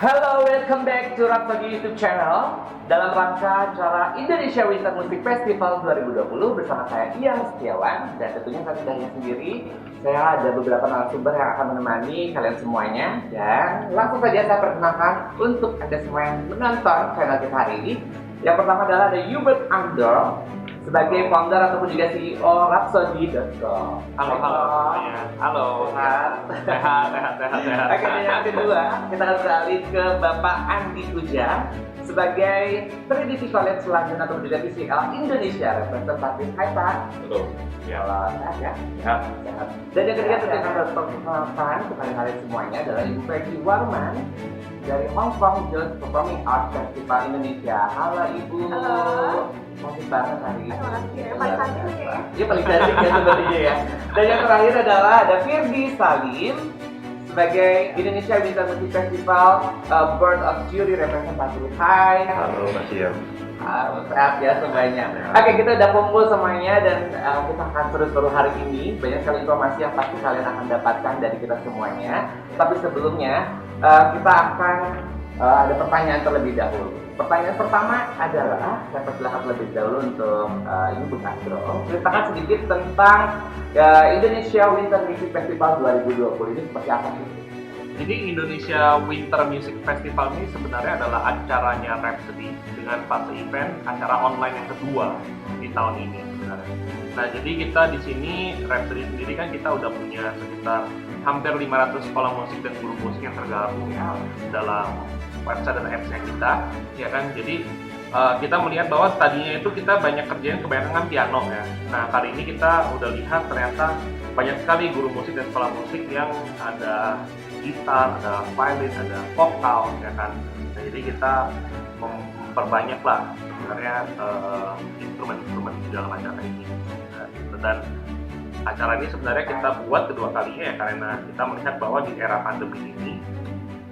Halo, welcome back to Rhapsody YouTube channel. Dalam rangka acara Indonesia Winter Music Festival 2020 bersama saya Ian Setiawan, dan tentunya saya tidak hanya sendiri. Saya ada beberapa narasumber yang akan menemani kalian semuanya, dan langsung saja saya perkenalkan untuk Anda semua yang menonton channel kita hari ini. Yang pertama adalah ada Hubert Andor sebagai founder ataupun juga CEO Rhapsody.com. Halo semuanya. Halo. Sehat. Oke, dan yang kedua kita akan beralih ke Bapak Andi Uja sebagai Trinity College London atau juga TCL Indonesia representatif. Hai Pak. Halo. Ya. Halo, sehat ya? Sehat. Sehat. Dan yang ketiga tentu akan berperkenalkan kepada kalian semuanya adalah Ibu Peggy Warman dari Hong Kong Youth Performing Arts Festival Indonesia. Halo Ibu. Halo. Cantik banget hari ini. Terima kasih ya, paling cantik nih ya. Iya, paling cantik ya sepertinya ya. Dan yang terakhir adalah ada Firdi Salim sebagai Indonesia Winter Music Festival Board of Jury Representative. Hai. Halo Mas Ian. Sehat ya semuanya. Oke, kita udah kumpul semuanya dan kita akan seru-seru hari ini. Banyak sekali informasi yang pasti kalian akan dapatkan dari kita semuanya. Tapi sebelumnya kita akan ada pertanyaan terlebih dahulu. Pertanyaan pertama adalah, saya persilakan terlebih dahulu untuk Ibu Bukandro. Ceritakan sedikit tentang Indonesia Winter Music Festival 2020 ini seperti apa sih? Jadi Indonesia Winter Music Festival ini sebenarnya adalah acaranya Rhapsody dengan fase event acara online yang kedua di tahun ini sebenarnya. Nah, jadi kita di sini Rhapsody sendiri kan kita udah punya sekitar hampir 500 sekolah musik dan guru musik yang tergabung ya dalam website dan apps-nya kita, ya kan. Jadi kita melihat bahwa tadinya itu kita banyak kerjaan kebanyakan piano ya. Nah, kali ini kita udah lihat ternyata banyak sekali guru musik dan sekolah musik yang ada gitar, ada violin, ada vokal, ya kan. Nah, jadi kita memperbanyak lah sebenarnya instrumen-instrumen di dalam acara ini. Nah, dan acara ini sebenarnya kita buat kedua kalinya ya karena kita melihat bahwa di era pandemi ini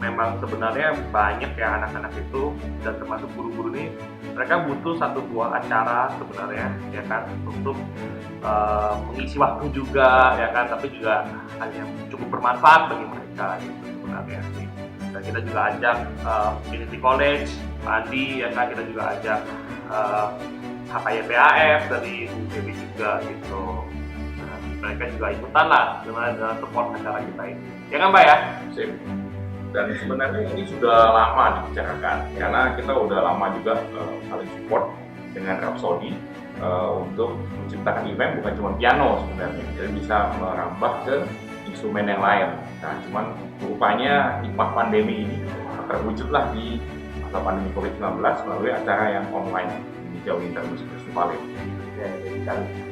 memang sebenarnya banyak ya anak-anak itu dan termasuk guru-guru ini mereka butuh satu dua acara sebenarnya ya kan untuk mengisi waktu juga ya kan, tapi juga hanya cukup bermanfaat bagi mereka gitu sebenarnya sih. Dan kita juga ajak Trinity College, Pak Andi ya kan, kita juga ajak HKYPAF dari UPB juga gitu. Nah, mereka juga ikutan lah dengan support acara kita ini. Ya kan Pak ya? Sip. Dan sebenarnya ini sudah lama dibicarakan karena kita udah lama juga saling support dengan Rhapsody untuk menciptakan event bukan cuma piano sebenarnya, jadi bisa merambah ke instrumen yang lain. Nah, cuman rupanya hikmah pandemi ini terwujudlah di masa pandemi COVID-19 melalui acara yang online Indonesia Winter Music Festival ini.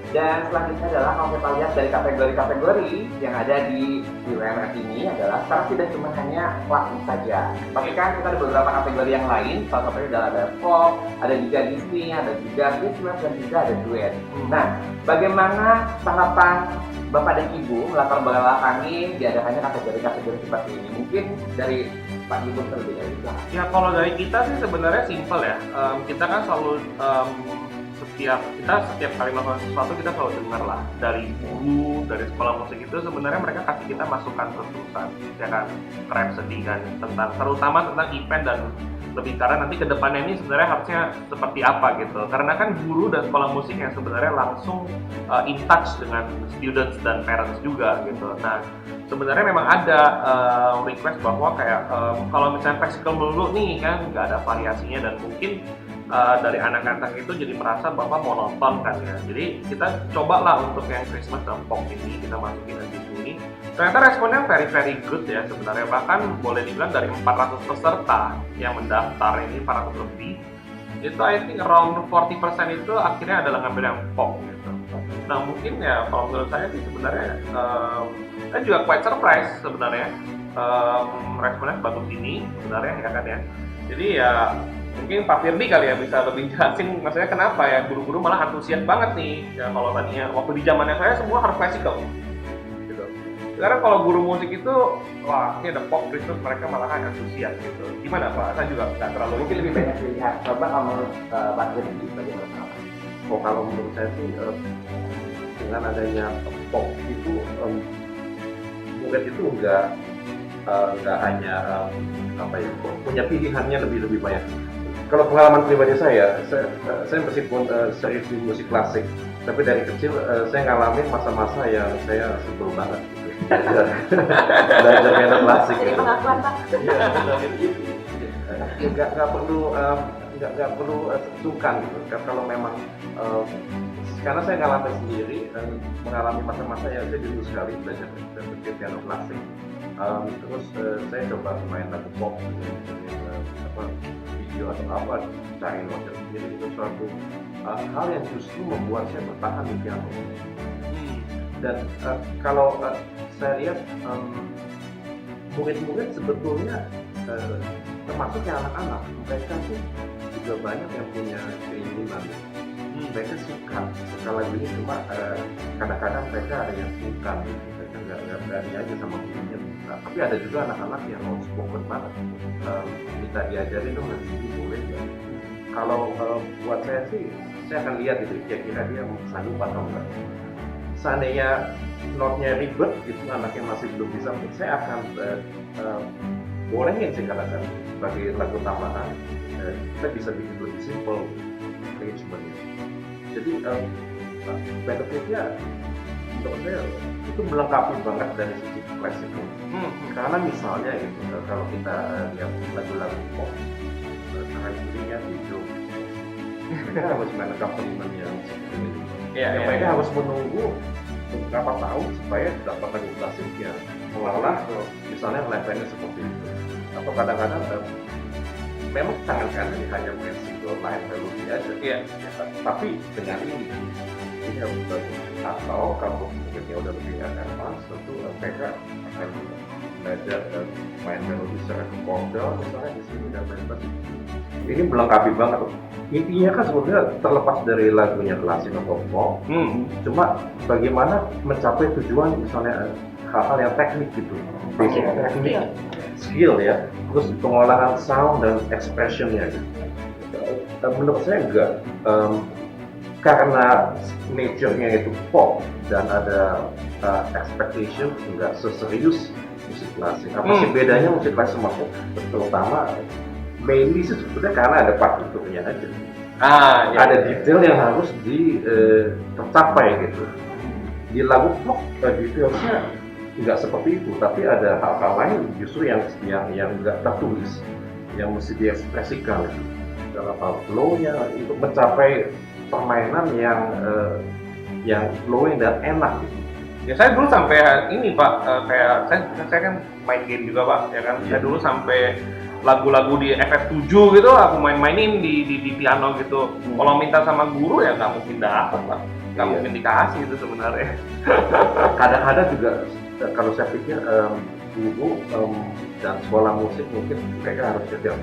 Dan selanjutnya adalah kalau kita lihat dari kategori-kategori yang ada di WMF ini adalah sekarang tidak cuma hanya lagu saja, tapi kan kita ada beberapa kategori yang lain. Salah satunya adalah ada pop, ada juga Disney, ada juga Christmas, dan juga ada duet. Nah, bagaimana tanggapan Bapak dan Ibu melatar belakangi diadakannya kategori-kategori seperti ini? Mungkin dari Pak Ibu terlebih dahulu. Ya kalau dari kita sih sebenarnya simple ya. Kita kan selalu setiap kali melakukan sesuatu kita selalu dengar lah dari guru, dari sekolah musik itu sebenarnya mereka kasih kita masukan terus-terusan ya kan, Rhapsody kan tentang terutama tentang event dan lebih karena nanti kedepannya ini sebenarnya harusnya seperti apa gitu, karena kan guru dan sekolah musik yang sebenarnya langsung in touch dengan students dan parents juga gitu. Nah sebenarnya memang ada request bahwa kayak kalau misalnya physical melulu nih kan nggak ada variasinya dan mungkin dari anak-anak itu jadi merasa bahwa monoton kan ya. Jadi kita cobalah untuk yang Christmas dan pop ini kita masukin di sini. Ternyata responnya very good ya sebenarnya. Bahkan boleh dibilang dari 400 peserta yang mendaftar ini 400 lebih, itu I think around 40% itu akhirnya adalah ngambil yang pop gitu. Nah mungkin ya kalau menurut saya sih sebenarnya saya juga quite surprise sebenarnya responnya bagus ini sebenarnya ya kan ya. Jadi ya mungkin Pak Firdi kali ya bisa lebih jelasin maksudnya kenapa ya guru-guru malah antusias banget nih ya. Kalau tadinya waktu di zamannya saya semua harus classical gitu. Sekarang kalau guru musik itu wah ini ada pop terus mereka malah antusias gitu. Gimana Pak? Saya juga nggak terlalu Mungkin lebih banyak pilihan. Coba kalau Pak Firdi bagaimana? Oh kalau menurut saya sih dengan adanya pop itu mungkin itu nggak hanya punya pilihannya lebih banyak. Kalau pengalaman pribadi saya meskipun serius di musik klasik, tapi dari kecil saya ngalamin masa-masa yang saya sebel banget gitu. Belajar piano klasik. Jadi Gitu. pengakuan Pak. Nggak perlu sungkan gitu. Kalau memang karena saya ngalamin sendiri dan mengalami masa-masa yang saya dulu sekali belajar piano klasik. Terus saya coba main lagu pop, video atau apa, cari note sendiri, itu suatu hal yang justru membuat saya bertahan di piano. Dan kalau saya lihat murid-murid sebetulnya termasuk yang anak-anak, mereka tuh juga banyak yang punya keinginan. Mereka suka lagu ini, cuma kadang-kadang mereka ada yang suka, mereka nggak berani aja sama gurunya. Tapi ada juga anak-anak yang outspoken banget, minta diajarin dong nanti boleh ya. Kalau buat saya sih, saya akan lihat itu kira-kira dia sanggup atau enggak. Seandainya notnya ribet, itu anaknya masih belum bisa, saya akan bolehin sih katakan sebagai lagu tambahan. Kita bisa bikin lebih simple arrangementnya. Jadi benefitnya menurut saya itu melengkapi banget dari sisi klasik. Karena misalnya gitu, kalau kita lihat lagu-lagu pop, tangan kirinya itu mereka harus main accompaniment yang seperti ini. Mereka harus menunggu beberapa tahun supaya dapat lagu klasiknya. Mengolah misalnya levelnya seperti itu. Atau kadang-kadang memang tangan kanan hanya main single line melodi aja. Tapi dengan ini harus bagus. Atau kalau mungkinnya udah lebih advance, tentu mereka akan belajar main melodi secara chordal, misalnya di sini dan lain-lain. Ini melengkapi banget. Intinya kan sebenarnya terlepas dari lagunya klasik atau pop, cuma bagaimana mencapai tujuan, misalnya hal-hal yang teknik gitu, basic teknik, skill ya, terus pengolahan sound dan expressionnya gitu. Menurut saya enggak, karena nature-nya itu pop dan ada expectation, enggak seserius musik klasik. Apa sih bedanya musik klasik sama pop? Terutama mainly sih sebetulnya karena ada partiturnya aja. Ada detail yang harus tercapai gitu. Di lagu pop detailnya nggak seperti itu, tapi ada hal-hal lain justru yang nggak tertulis, yang mesti diekspresikan gitu. Dalam hal flow-nya untuk mencapai permainan yang flowing dan enak gitu. Ya saya dulu sampai ini Pak, kayak saya kan main game juga Pak, ya kan. Saya dulu sampai lagu-lagu di FF7 gitu aku main-mainin di piano gitu. Kalau minta sama guru ya nggak mungkin dapat Pak, nggak mungkin dikasih itu sebenarnya. Kadang-kadang juga kalau saya pikir guru dan sekolah musik mungkin mereka harus kejar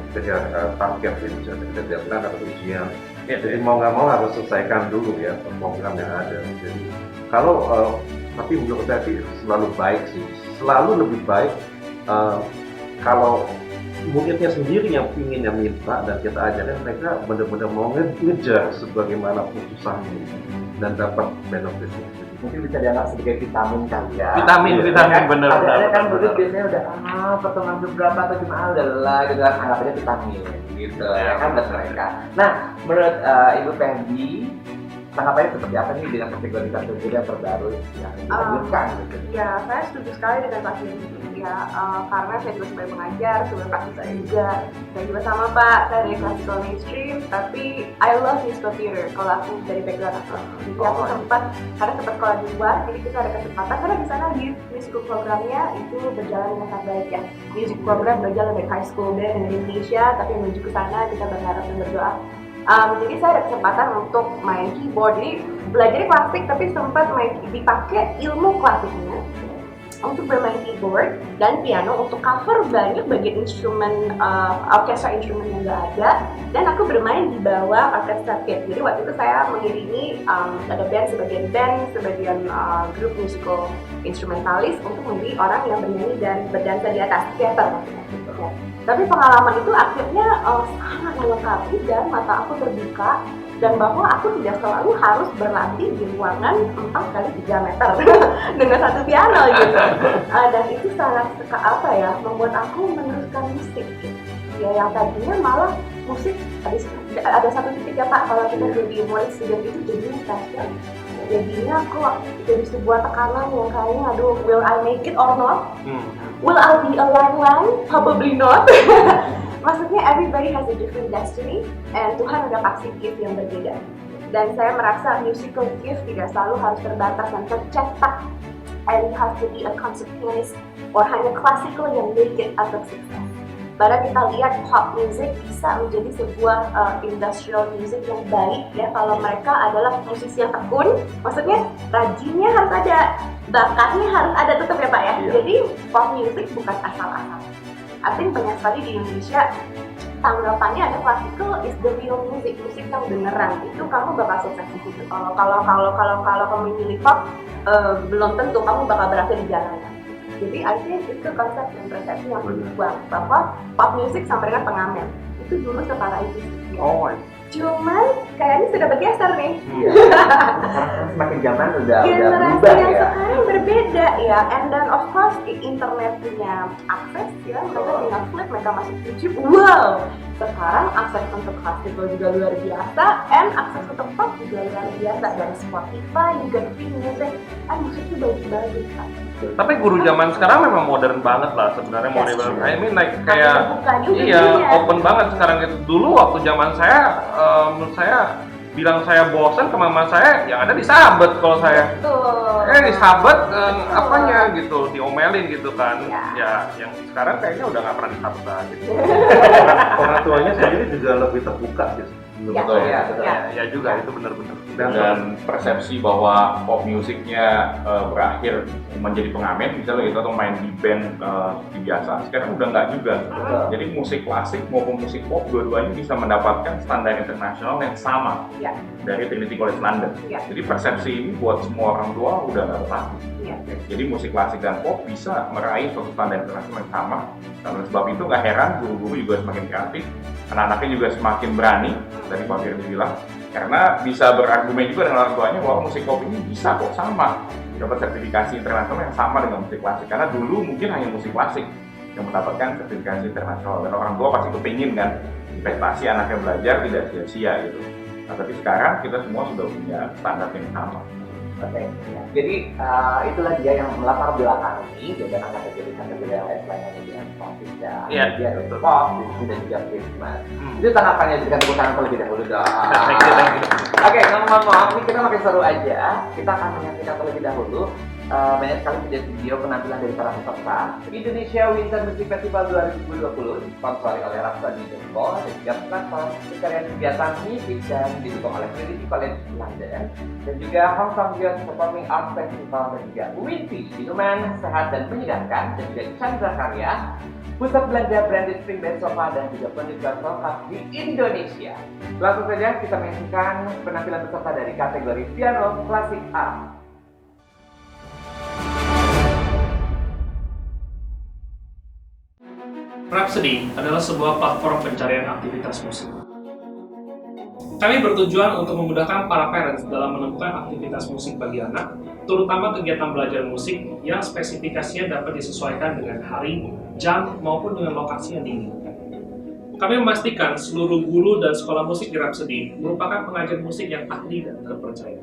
target ya, kejar atau ujian. Jadi mau nggak mau harus selesaikan dulu ya program yang ada. Jadi kalau tapi menurut saya sih selalu baik sih, selalu lebih baik kalau muridnya sendiri yang minta dan kita ajarkan, mereka benar-benar mau ngejar sebagaimana susahnya dan dapat benefitnya. Mungkin bisa dianggap sebagai vitamin kali ya. Vitamin bener. Ada kan murid biasanya udah pertemuan berapa atau cuma udahlah gitu kan, anggap aja vitamin gitu ya kan buat mereka. Nah, menurut Ibu Fendi, tanggapannya seperti apa nih dengan kategori yang terbaru yang dilanjutkan gitu? Ya, saya setuju sekali dengan Pak Findi ya, karena saya juga sebagai pengajar, sebagai praktisi saya juga sama Pak, saya dari classical mainstream, tapi I love musical theater kalau aku dari background aku. Jadi aku sempat sekolah di luar, jadi kita ada kesempatan karena di sana di musical programnya itu berjalan dengan sangat baik ya. Music program berjalan dari high school dari Indonesia, tapi menuju ke sana kita berharap dan berdoa. Jadi saya ada kesempatan untuk main keyboard, jadi belajar klasik tapi sempat dipakai ilmu klasiknya untuk bermain keyboard dan piano untuk cover banyak bagian instrumen orkestra instrumen yang nggak ada, dan aku bermain di bawah orkestra pit. Jadi waktu itu saya mengiringi ada band, sebagian grup musical instrumentalis untuk menjadi orang yang bernyanyi dan berdansa di atas teater maksudnya gitu ya. Tapi pengalaman itu akhirnya sangat melengkapi dan mata aku terbuka dan bahwa aku tidak selalu harus berlatih di ruangan 4 kali 3 meter dengan satu piano gitu. Dan itu sangat membuat aku meneruskan musik gitu. Ya yang tadinya malah musik ada satu titik ya Pak, kalau kita jadi mulai student itu jadinya passion, jadinya kok jadi sebuah tekanan yang kayaknya aduh, will I make it or not? Will I be a lang-lang? Probably not. Maksudnya everybody has a different destiny, and Tuhan udah kasih gift yang berbeda. Dan saya merasa musical gift tidak selalu harus terbatas dan tercetak, and it has to be a concert pianist or hanya classical yang make it atau sukses. Padahal kita lihat pop music bisa menjadi sebuah industrial music yang baik ya kalau mereka adalah musisi yang tekun, maksudnya rajinnya harus ada, bakatnya harus ada tetap ya Pak ya. Jadi pop music bukan asal-asal. I think banyak sekali di Indonesia tanggapannya ada classical is the real music, musik yang beneran itu kamu bakal sukses di situ. Kalau kamu milih pop belum tentu kamu bakal berhasil di jalanan. Jadi I think itu konsep dan persepsi yang dibuang bahwa pop music sama dengan pengamen itu dulu setara itu. Oh, Cuman kayaknya sudah bergeser nih. Iya. Sekarang semakin zaman udah Generasi berubah yang ya. sekarang berbeda ya. And then of course internet punya akses ya. Mereka tinggal flip, mereka masuk YouTube. Wow. Sekarang akses untuk classical juga luar biasa, and akses untuk pop juga luar biasa, dari Spotify juga free music. Musiknya bagus-bagus kan. tapi guru zaman sekarang memang modern banget lah sebenarnya, Yes, modern. true. I mean like kayak Bukan juga iya dunia. open banget sekarang gitu. Dulu waktu zaman saya, menurut saya bilang saya bosan ke mama saya, yang ada disabet kalau saya. Betul. Disabet Betul. apanya gitu, diomelin gitu kan. Ya. Ya, yang sekarang kayaknya udah nggak pernah disabet lagi. Gitu. Orang tuanya sendiri juga lebih terbuka sih. Ya. Betul. Iya, Ya juga itu benar-benar. Dan persepsi bahwa pop musiknya berakhir menjadi pengamen misalnya gitu, atau main di band seperti biasa, sekarang udah nggak juga. Jadi musik klasik maupun musik pop dua-duanya bisa mendapatkan standar internasional yang sama Ya. dari Trinity College London. Ya. Jadi persepsi ini buat semua orang tua udah nggak berlaku. Ya. Jadi musik klasik dan pop bisa meraih suatu standar internasional yang sama. Dan oleh sebab itu nggak heran guru-guru juga semakin kreatif, anak-anaknya juga semakin berani, dari Pak Firly bilang, karena bisa berargumen juga dengan orang tuanya bahwa musik pop ini bisa kok sama, dapat sertifikasi internasional yang sama dengan musik klasik. Karena dulu mungkin hanya musik klasik yang mendapatkan sertifikasi internasional, dan orang tua pasti kepingin kan investasi anaknya belajar tidak sia-sia gitu. Nah, tapi sekarang kita semua sudah punya standar yang sama. Oke. Jadi itulah dia yang melatar belakangi bedakan kategori-kategori yang lain selain hanya dengan klasik ya. Iya, Dia ada betul. pop, dan juga Christmas. Itu tanggapannya, berikan tepuk tangan terlebih dahulu dong. Thank you. Oke, ngomong-ngomong, ini kita makin seru aja. Kita akan menyaksikan terlebih dahulu banyak sekali video penampilan dari para peserta Indonesia Winter Music Festival 2020 disponsori oleh Rhapsody Musical dan juga platform pencarian kegiatan musik dan didukung oleh Trinity College London dan juga Hong Kong Youth Performing Arts Festival dan juga WINFI, minuman sehat dan menyenangkan, dan juga Chandra Karya, pusat belanja branded spring bed sofa dan juga furniture sofa di Indonesia. Langsung saja kita menyaksikan penampilan peserta dari kategori piano klasik A. Rhapsody adalah sebuah platform pencarian aktivitas musik. Kami bertujuan untuk memudahkan para parents dalam menemukan aktivitas musik bagi anak, terutama kegiatan belajar musik yang spesifikasinya dapat disesuaikan dengan hari, jam, maupun dengan lokasi yang diinginkan. Kami memastikan seluruh guru dan sekolah musik di Rhapsody merupakan pengajar musik yang ahli dan terpercaya.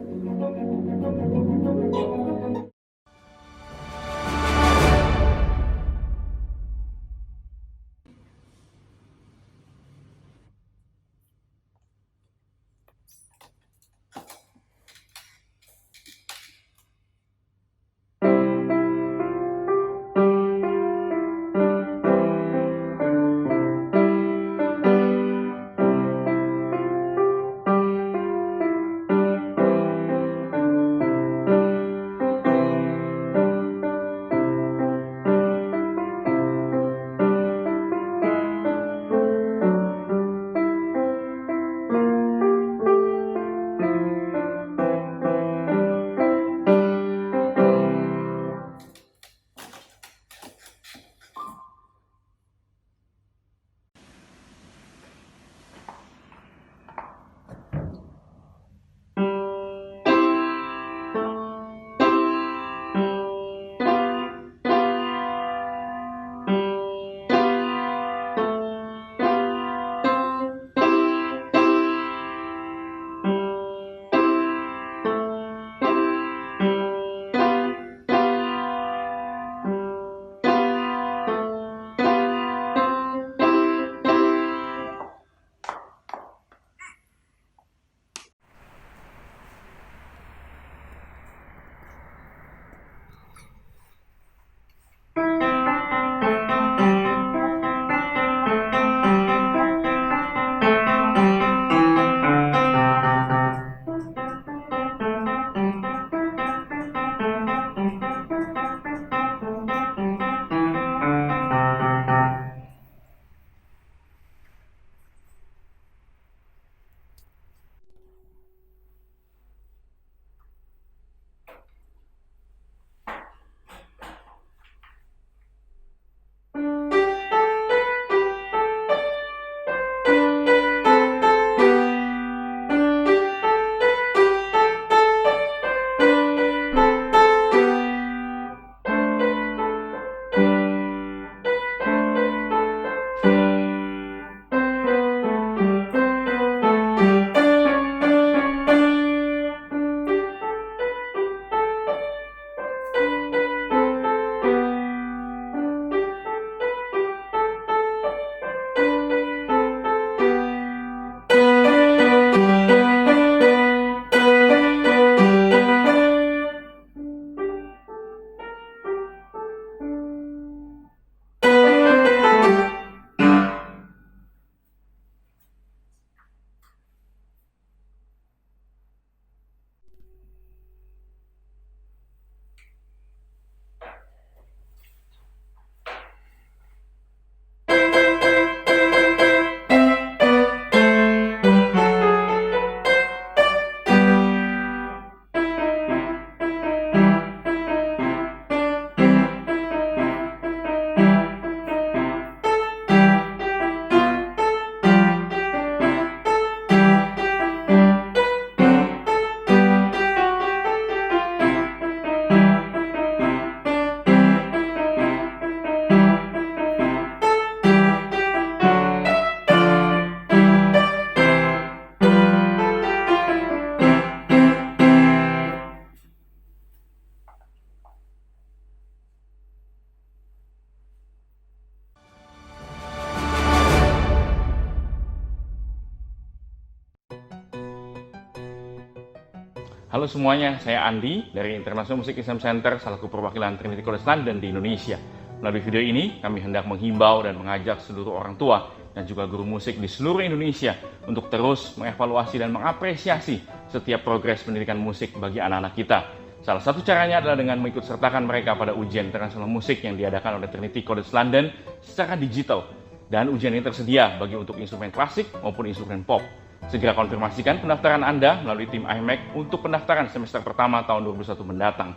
Halo semuanya, saya Andi dari International Music Exam Center, selaku perwakilan Trinity College London di Indonesia. Melalui video ini, kami hendak menghimbau dan mengajak seluruh orang tua dan juga guru musik di seluruh Indonesia untuk terus mengevaluasi dan mengapresiasi setiap progres pendidikan musik bagi anak-anak kita. Salah satu caranya adalah dengan mengikut sertakan mereka pada ujian internasional musik yang diadakan oleh Trinity College London secara digital. Dan ujian ini tersedia bagi untuk instrumen klasik maupun instrumen pop. Segera konfirmasikan pendaftaran Anda melalui tim IMEC untuk pendaftaran semester pertama tahun 2021 mendatang.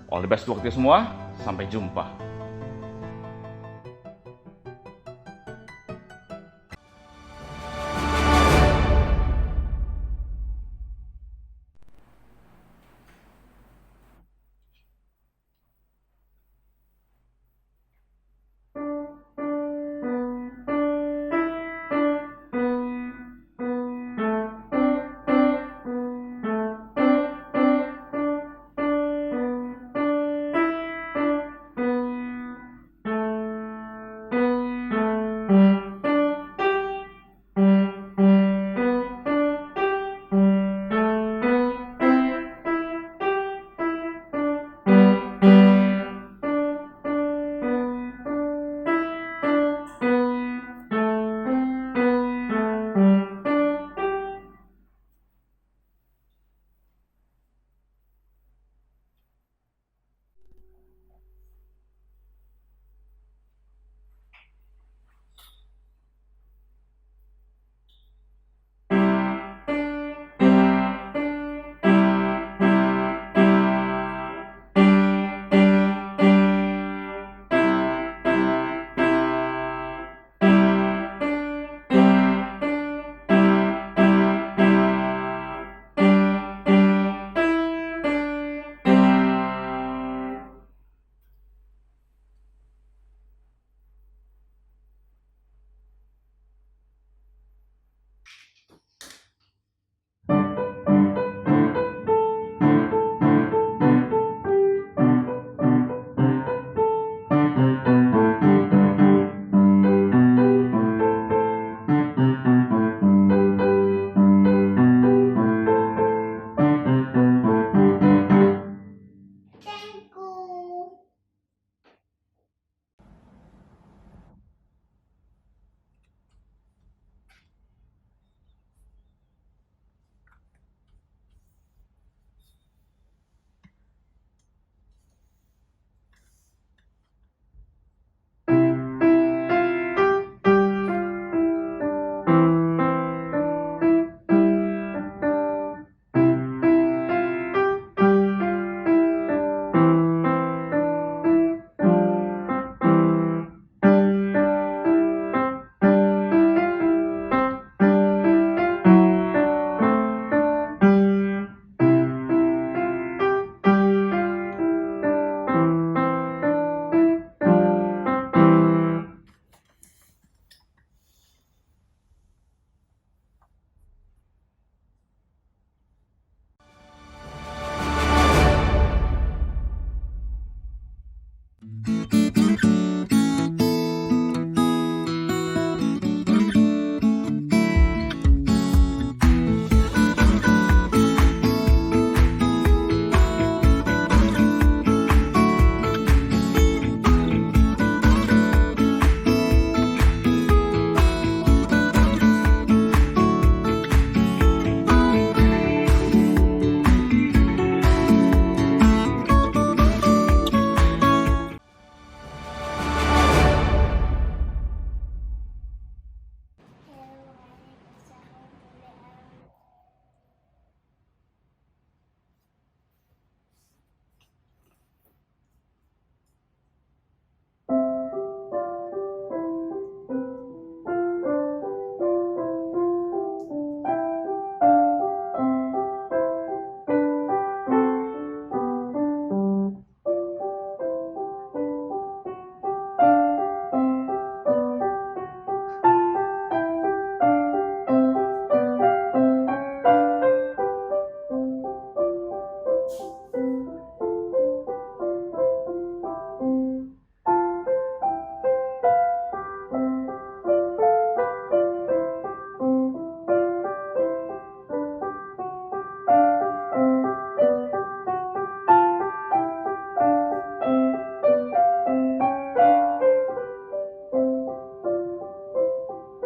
All the best buat kita semua, sampai jumpa.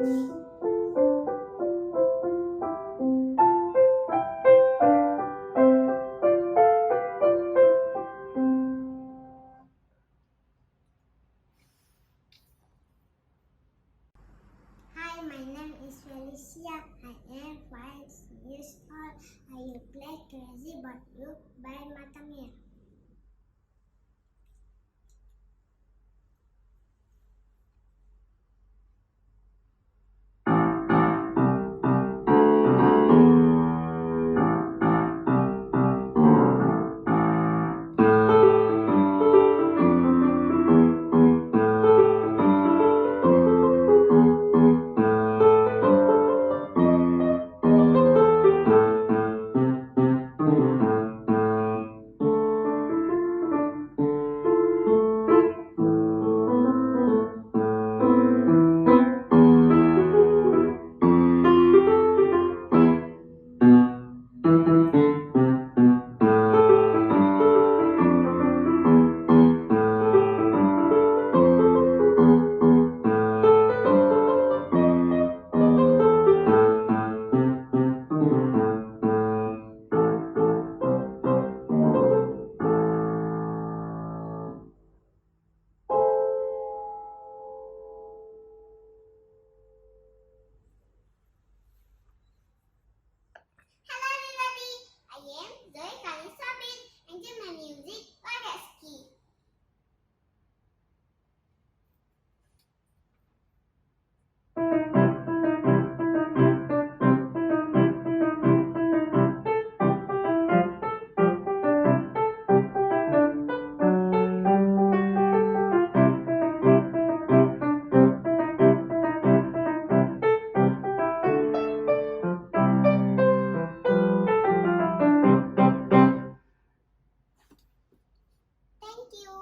Hi, my name is Felicia. I am 5 years old. I will play Crazy But You by Matamir. Hello everybody, I am Zoe Kalisabin and do my music Legacy. Thank you.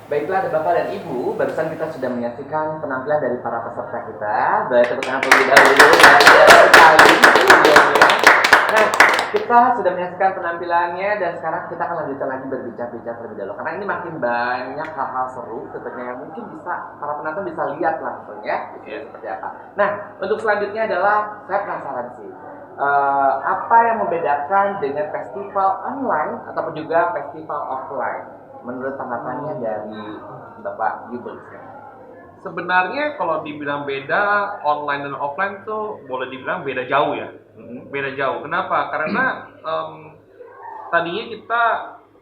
Baiklah, ada Bapak dan Ibu, barusan kita sudah menyaksikan penampilan dari para peserta kita. Boleh tepuk tangan terlebih dahulu, banyak sekali videonya. Nah, kita sudah menyaksikan penampilannya dan sekarang kita akan lanjutkan lagi berbincang-bincang terlebih dahulu karena ini makin banyak hal-hal seru tentunya yang mungkin bisa para penonton bisa lihat langsung ya seperti apa. Nah, untuk selanjutnya adalah saya penasaran sih apa yang membedakan dengan festival online ataupun juga festival offline menurut tanggapannya dari Bapak Yubel? Sebenarnya kalau dibilang beda online dan offline tuh boleh dibilang beda jauh ya. Beda jauh. Kenapa? Karena tadinya kita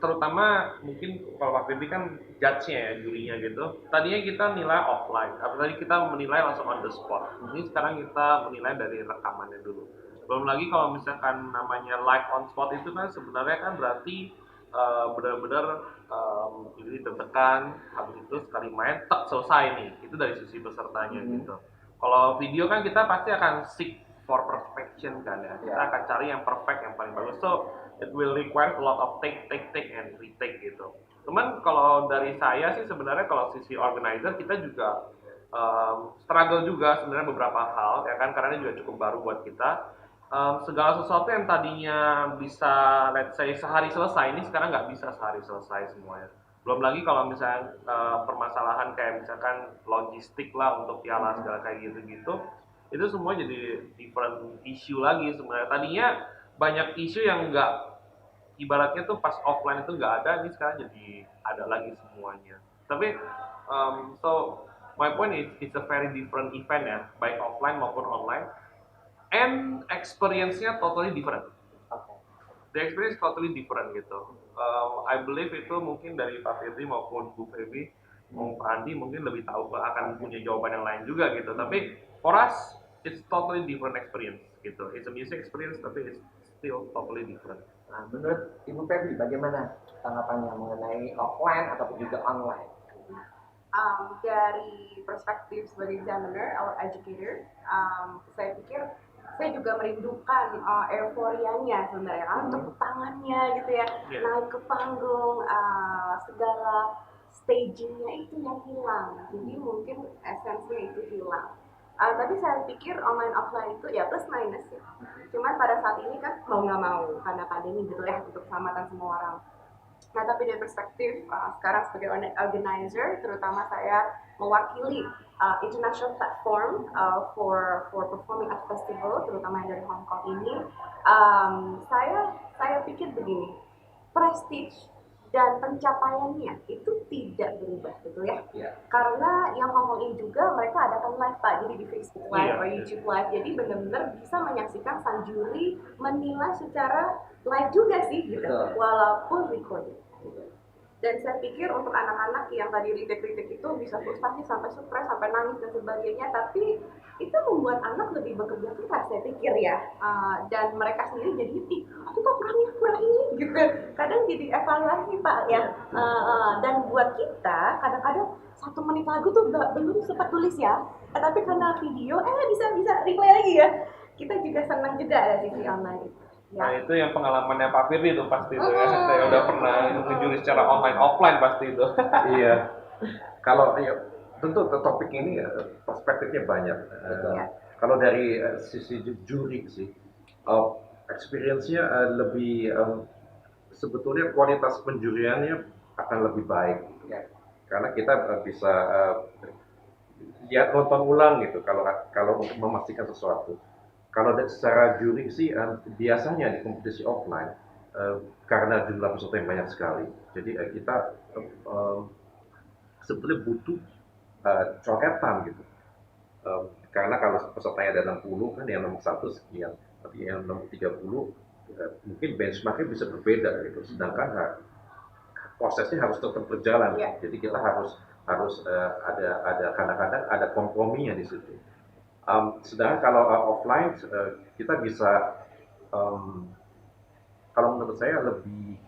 terutama mungkin kalau Pak Firly kan judge-nya ya, jurinya gitu. Tadinya kita nilai offline, atau tadi kita menilai langsung on the spot. Ini sekarang kita menilai dari rekamannya dulu. Belum lagi kalau misalkan namanya live on spot itu kan sebenarnya kan berarti benar-benar ini deg-degan, habis itu sekali main tak selesai nih. Itu dari sisi pesertanya gitu. Kalau video kan kita pasti akan seek for perfection kan ya. Kita akan cari yang perfect, yang paling bagus. So it will require a lot of take and retake gitu. Cuman kalau dari saya sih sebenarnya kalau sisi organizer kita juga struggle juga sebenarnya beberapa hal ya kan karena ini juga cukup baru buat kita. Segala sesuatu yang tadinya bisa let's say sehari selesai ini sekarang nggak bisa sehari selesai semuanya. Belum lagi kalau misalnya permasalahan kayak misalkan logistik lah untuk piala segala kayak gitu-gitu, itu semua jadi different issue lagi sebenarnya. Tadinya banyak isu yang nggak ibaratnya tuh pas offline itu nggak ada, ini sekarang jadi ada lagi semuanya. Tapi so my point is it's a very different event ya, baik offline maupun online. And experience-nya totally different. The experience totally different gitu. I believe itu mungkin dari Pak Firly maupun Bu Feby, maupun Pak Andi mungkin lebih tahu akan punya jawaban yang lain juga gitu. Tapi for us, it's totally different experience gitu. It's a music experience tapi it's still totally different. Nah, menurut Ibu Feby bagaimana tanggapannya mengenai offline ataupun juga online? Dari perspektif sebagai examiner or educator, saya pikir saya juga merindukan euforianya sebenarnya kan, tepuk tangannya gitu ya, naik ke panggung, segala stagingnya itu yang hilang, jadi mungkin esensinya itu hilang. Tapi saya pikir online offline itu ya plus minus ya. Cuman pada saat ini kan mau nggak mau karena pandemi gitu ya untuk keselamatan semua orang. Nah, tapi dari perspektif sekarang sebagai organizer, terutama saya mewakili international platform for performing at festival, terutama yang dari Hong Kong ini, saya pikir begini, prestige dan pencapaiannya itu tidak berubah, betul ya? Karena yang Hong Kong ini juga mereka adakan live Pak, jadi di Facebook Live atau YouTube Live, jadi benar-benar bisa menyaksikan sang juri menilai secara live juga sih, gitu, walaupun recording. Dan saya pikir untuk anak-anak yang tadi retake itu bisa frustasi sampai stres, sampai nangis dan sebagainya, tapi itu membuat anak lebih bekerja keras saya pikir ya, dan mereka sendiri jadi aku kok kurang ini gitu, kadang jadi evaluasi Pak ya, dan buat kita kadang-kadang 1 menit lagu tuh belum sempat tulis ya, tapi karena video bisa replay lagi ya, kita juga senang juga ada sisi online itu. Nah itu yang pengalamannya Pak Firly itu pasti itu ya, saya udah pernah ngejuri secara online offline pasti itu. Iya, kalau ya tentu topik ini perspektifnya banyak. Kalau dari sisi juri sih, experience-nya lebih sebetulnya kualitas penjuriannya akan lebih baik, karena kita bisa lihat nonton ulang gitu kalau untuk memastikan sesuatu. Kalau secara juri sih biasanya di kompetisi offline karena jumlah peserta yang banyak sekali, jadi kita sebetulnya butuh coretan gitu. Karena kalau pesertanya ada 60 kan yang nomor 1 sekian, tapi yang nomor 30 mungkin benchmarknya bisa berbeda gitu. Sedangkan prosesnya harus tetap berjalan. Jadi kita harus ada kadang-kadang ada komprominya di situ. Sedangkan kalau offline kita bisa kalau menurut saya lebih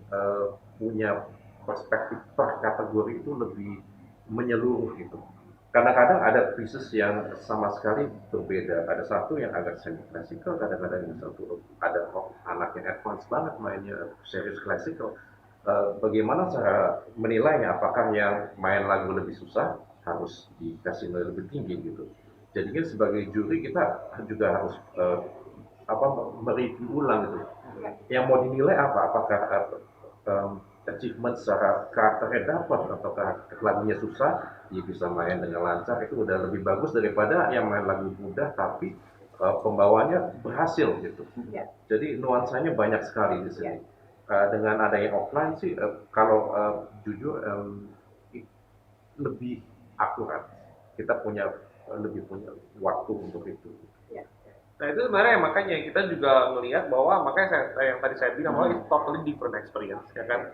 punya perspektif per kategori itu lebih menyeluruh gitu. Kadang-kadang ada pieces yang sama sekali berbeda. Ada satu yang agak semi classical, kadang-kadang yang satu ada anak yang advance banget mainnya serius classical. Bagaimana cara menilainya? Apakah yang main lagu lebih susah harus dikasih nilai lebih tinggi gitu? Jadi kan sebagai juri kita juga harus mereview ulang gitu. Yang mau dinilai apa? Apakah achievement secara karakternya dapat, ataukah lagunya susah, dia bisa main dengan lancar, itu udah lebih bagus daripada yang main lagu mudah tapi pembawanya berhasil gitu. Iya. Jadi nuansanya banyak sekali di sini. Dengan adanya offline sih, kalau jujur lebih akurat. Kita lebih punya waktu untuk itu. Nah itu sebenarnya makanya kita juga melihat bahwa makanya yang tadi saya bilang bahwa it's totally different experience ya kan.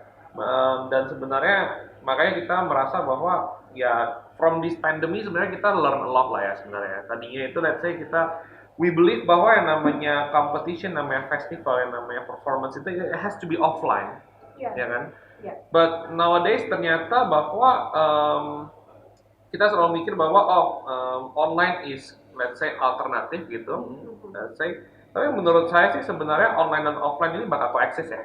Dan sebenarnya makanya kita merasa bahwa ya from this pandemic sebenarnya kita learn a lot lah ya sebenarnya. Tadinya itu let's say we believe bahwa yang namanya competition, namanya festival, yang namanya performance itu it has to be offline, ya kan? But nowadays ternyata bahwa kita selalu mikir bahwa online is let's say alternatif gitu. Tapi menurut saya sih sebenarnya online dan offline ini bakal coexist ya.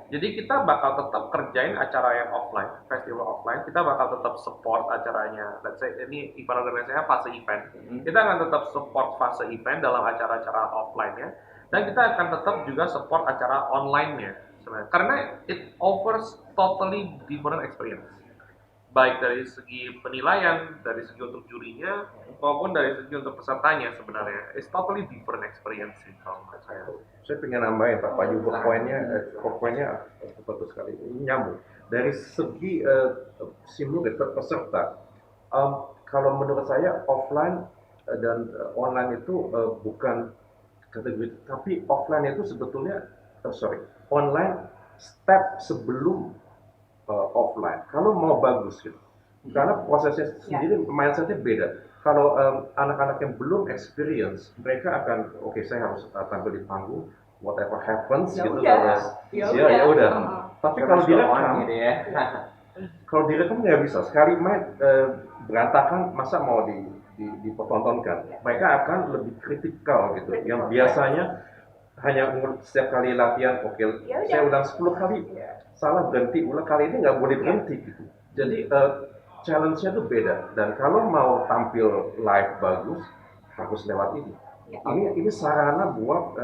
Jadi kita bakal tetap kerjain acara yang offline, festival offline. Kita bakal tetap support acaranya. Let's say ini ibarat organisasinya fase event. Kita akan tetap support fase event dalam acara-acara offline-nya. Dan kita akan tetap juga support acara online-nya sebenarnya. Karena it offers totally different experience. Baik dari segi penilaian, dari segi untuk jurinya, maupun dari segi untuk pesertanya sebenarnya. It's totally different experience sih kalau menurut saya. Saya pengen nambahin Pak Panyu, poinnya bagus sekali, nyambung. Dari segi simulator peserta, kalau menurut saya offline dan online itu bukan kategori, tapi offline itu sebetulnya, online step sebelum offline. Kalau mau bagus gitu, karena prosesnya sendiri mindsetnya beda. Kalau anak-anak yang belum experience, mereka akan saya harus tampil di panggung, whatever happens gitu. Ya udah. Tapi kalau direkam, gitu ya. kalau direkam nggak bisa. Sekali main berantakan, masa mau dipertontonkan? Mereka akan lebih kritikal gitu. Yang biasanya hanya setiap kali latihan, saya ulang 10 kali, salah berhenti, ulang kali ini nggak boleh berhenti gitu. Jadi challenge-nya tuh beda. Dan kalau mau tampil live bagus, harus lewat ini. Ini sarana buat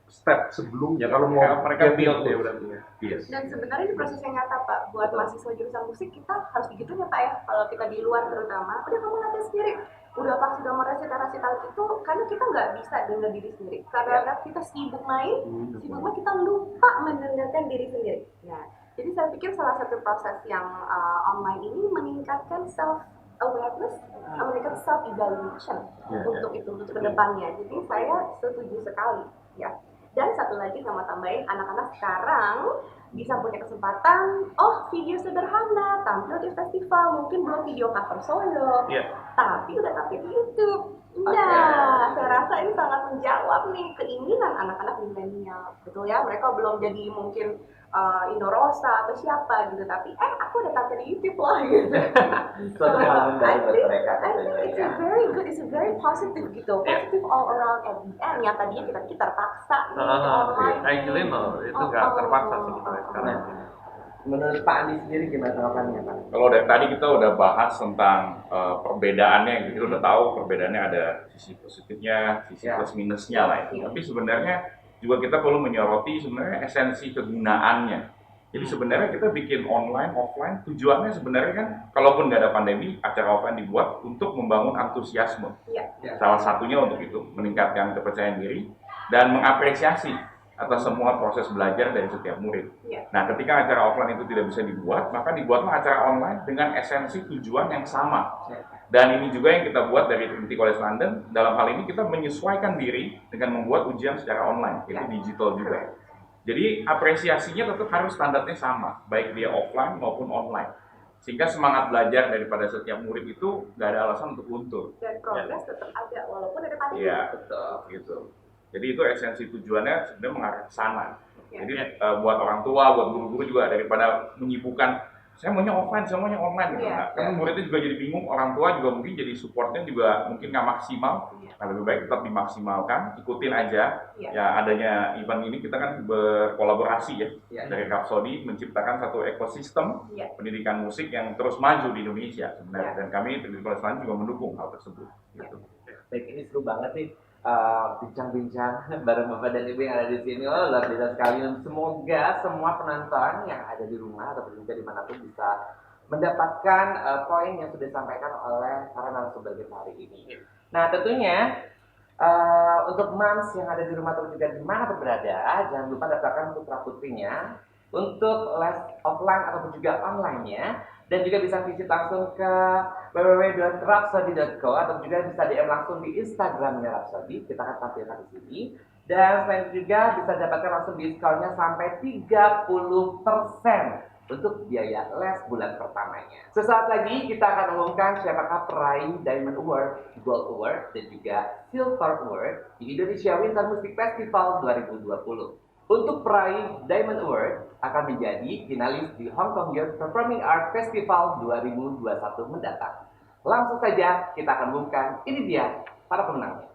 step sebelumnya. Kalau mau mereka build ya berarti ya. Yes. Dan sebenarnya ini proses yang nyata Pak, buat mahasiswa jurusan musik kita harus digituin ya Pak ya. Kalau kita di luar terutama, udah kamu latihan sendiri. Udah pas sudah meresital itu, karena kita nggak bisa dengar diri sendiri. Karena kita sibuk main, kita lupa mendengarkan diri sendiri. Nah, jadi saya pikir salah satu proses yang online ini meningkatkan self awareness, meningkatkan self evaluation untuk kedepannya. Jadi saya setuju sekali ya. Dan satu lagi sama tambahin, anak-anak sekarang bisa punya kesempatan, video sederhana, tampil di festival, mungkin belum video cover solo, tapi udah tampil di YouTube. Nah, saya rasa ini sangat menjawab nih keinginan anak-anak milenial, betul ya? Mereka belum jadi mungkin Indorosa atau siapa gitu, tapi aku udah tampil di YouTube loh gitu. Suatu hal baru buat mereka. I think it's a very good, it's a very positive gitu, positive all around at the end. Yang tadinya kita terpaksa online. Actually no, itu nggak terpaksa sebenarnya sekarang. Menurut Pak Andi sendiri gimana tanggapannya Pak? Kalau dari tadi kita udah bahas tentang perbedaannya, kita udah tahu perbedaannya ada sisi positifnya, sisi plus minusnya lah ya. Tapi sebenarnya juga kita perlu menyoroti sebenarnya esensi kegunaannya. Jadi sebenarnya kita bikin online, offline, tujuannya sebenarnya kan, kalaupun nggak ada pandemi, acara offline dibuat untuk membangun antusiasme. Salah satunya untuk itu, meningkatkan kepercayaan diri dan mengapresiasi atas semua proses belajar dari setiap murid. Nah, ketika acara offline itu tidak bisa dibuat, maka dibuatlah acara online dengan esensi tujuan yang sama. Dan ini juga yang kita buat dari Trinity College London. Dalam hal ini kita menyesuaikan diri dengan membuat ujian secara online, itu digital juga. Jadi apresiasinya tetap harus standarnya sama, baik dia offline maupun online. Sehingga semangat belajar daripada setiap murid itu nggak ada alasan untuk luntur. Dan progres tetap ada walaupun ada pandemi. Iya, betul. Gitu. Jadi itu esensi tujuannya sebenarnya mengarah ke sana. Jadi buat orang tua, buat guru-guru juga daripada menyibukkan saya maunya offline, saya maunya online gitu. Karena muridnya juga jadi bingung, orang tua juga mungkin jadi supportnya juga mungkin nggak maksimal. Nah, lebih baik tetap dimaksimalkan, ikutin aja. Ya adanya event ini kita kan berkolaborasi ya dari Rhapsody menciptakan satu ekosistem pendidikan musik yang terus maju di Indonesia sebenarnya. Dan kami di College London juga mendukung hal tersebut. Gitu. Baik, ini seru banget nih. bincang-bincang bareng Bapak dan Ibu yang ada di sini. Oh, luar biasa sekali. Dan semoga semua penonton yang ada di rumah atau juga dimanapun bisa mendapatkan poin yang sudah disampaikan oleh para narasumber kita hari ini. Nah, tentunya untuk moms yang ada di rumah atau juga dimanapun berada, jangan lupa daftarkan putra putrinya untuk les offline ataupun juga online-nya, dan juga bisa visit langsung ke www.rhapsody.co atau juga bisa DM langsung di Instagramnya Rhapsody, kita akan tampilkan di sini. Dan selain itu juga bisa dapatkan langsung diskonnya sampai 30% untuk biaya les bulan pertamanya. Sesaat lagi kita akan umumkan siapakah peraih Diamond Award, Gold Award, dan juga Silver Award di Indonesia Winter Music Festival 2020. Untuk peraih Diamond Award akan menjadi finalis di Hong Kong Youth Performing Arts Festival 2021 mendatang. Langsung saja kita akan umumkan, ini dia para pemenangnya.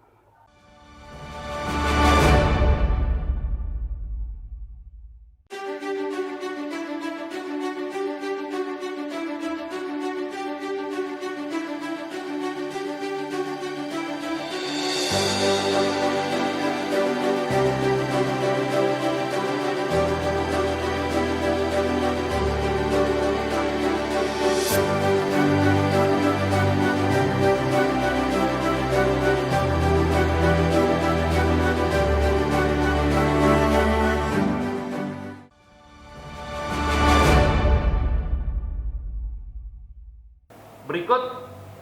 Berikut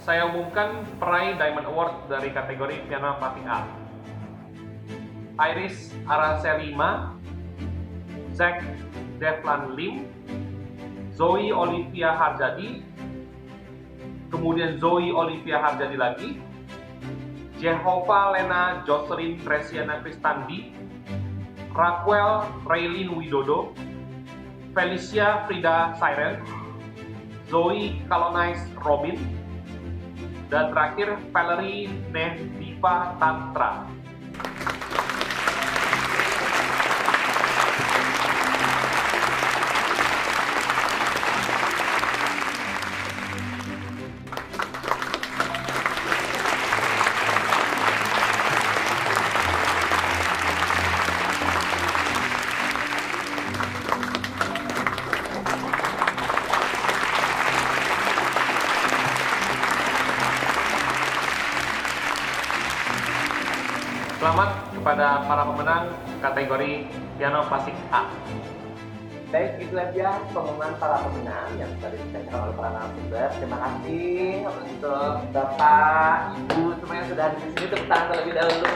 saya umumkan peraih Diamond Award dari kategori piano plastik A. Iris Araselima, Zack Devlan Lim, Zoe Olivia Harjadi, kemudian Zoe Olivia Harjadi lagi, Jehova Lena Jocelyn Tresiana Kristandi, Raquel Raylin Widodo, Felicia Frida Siren, Zoe Kalonais Robin, dan terakhir Valerie Nediva Tantra. Selamat kepada para pemenang kategori piano klasik A. Baik, itu aja pengumuman para pemenang yang sudah disampaikan oleh para narasumber. Terima kasih untuk Bapak, Ibu, semua yang sudah hadir di sini. Tepuk tangan terlebih dahulu.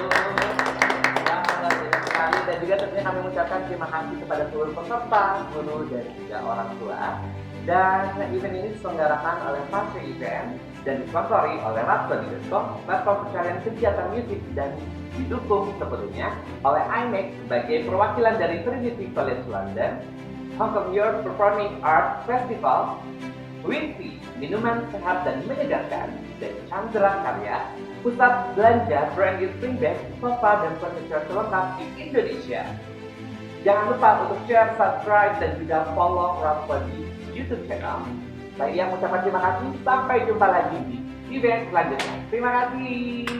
Wah, luar biasa sekali. Dan juga tentunya kami mengucapkan terima kasih kepada seluruh peserta, guru, dan juga orang tua. Dan event ini diselenggarakan oleh Fase Event dan disponsori oleh Rhapsody.com, platform pencarian kegiatan musik, dan didukung sepenuhnya oleh IMEX sebagai perwakilan dari Trinity College London, Hong Kong Youth Performing Arts Festival, Winti, minuman sehat dan menyegarkan, dan Chandra Karya, pusat belanja branded spring bag, sofa, dan furniture terlengkap di Indonesia. Jangan lupa untuk share, subscribe, dan juga follow Rhapsody YouTube channel. Saya mengucapkan terima kasih, sampai jumpa lagi di event selanjutnya. Terima kasih.